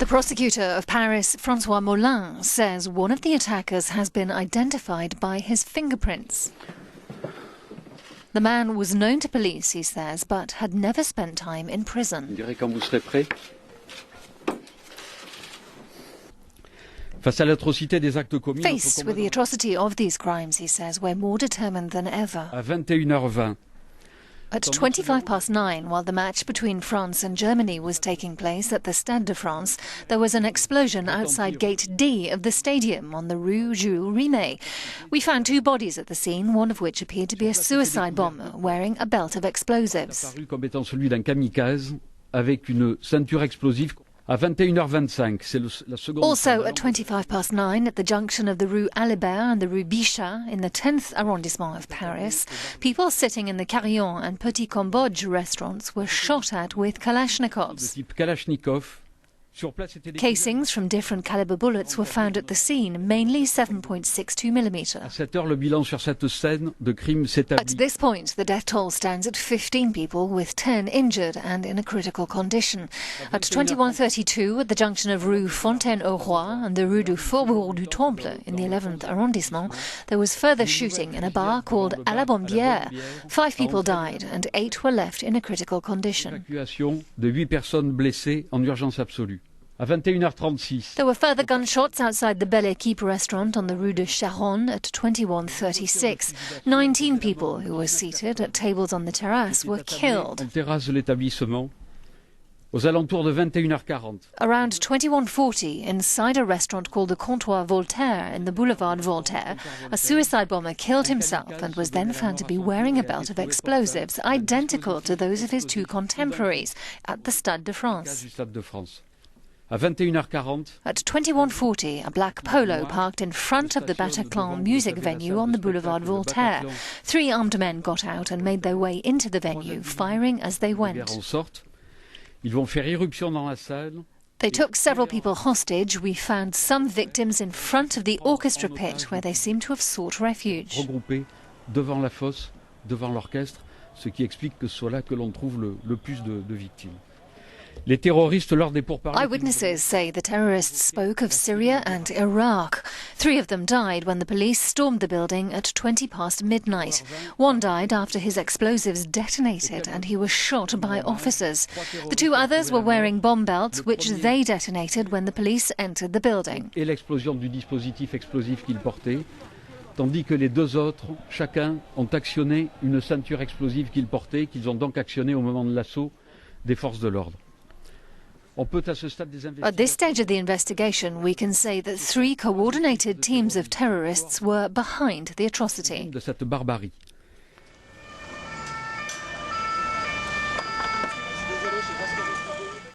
The prosecutor of Paris, François Molins, says one of the attackers has been identified by his fingerprints. The man was known to police, he says, but had never spent time in prison. Faced with the atrocity of these crimes, he says, we're more determined than ever. At 9:25, while the match between France and Germany was taking place at the Stade de France, there was an explosion outside Gate D of the stadium on the Rue Jules Rimet. We found two bodies at the scene, one of which appeared to be a suicide bomber wearing a belt of explosives. Also at 9:25, at the junction of the Rue Alibert and the Rue Bichat in the 10th arrondissement of Paris, people sitting in the Carillon and Petit Cambodge restaurants were shot at with Kalashnikovs. Casings from different caliber bullets were found at the scene, mainly 7.62mm. At this point, the death toll stands at 15 people, with 10 injured and in a critical condition. At 21:32, at the junction of Rue Fontaine-au-Roi and the Rue du Faubourg du Temple in the 11th arrondissement, there was further shooting in a bar called À la Bombière. 5 people died and 8 were left in a critical condition. There were further gunshots outside the Belle Équipe restaurant on the Rue de Charonne at 21:36. 19 people who were seated at tables on the terrace were killed. Around 21:40, inside a restaurant called the Comptoir Voltaire in the Boulevard Voltaire, a suicide bomber killed himself and was then found to be wearing a belt of explosives identical to those of his two contemporaries at the Stade de France. At 21:40, a black Polo parked in front of the Bataclan music venue on the Boulevard Voltaire. 3 armed men got out and made their way into the venue, firing as they went. They took several people hostage. We found some victims in front of the orchestra pit, where they seem to have sought refuge. Eyewitnesses say the terrorists spoke of Syria and Iraq. 3 of them died when the police stormed the building at midnight. 1 died after his explosives detonated and he was shot by officers. The 2 others were wearing bomb belts, which they detonated when the police entered the building. Tandis que les 2 autres, chacun, ont actionné une ceinture explosive qu'ils portaient, qu'ils ont donc actionné au moment de l'assaut des forces de l'ordre. At this stage of the investigation, we can say that 3 coordinated teams of terrorists were behind the atrocity. De cette barbarie.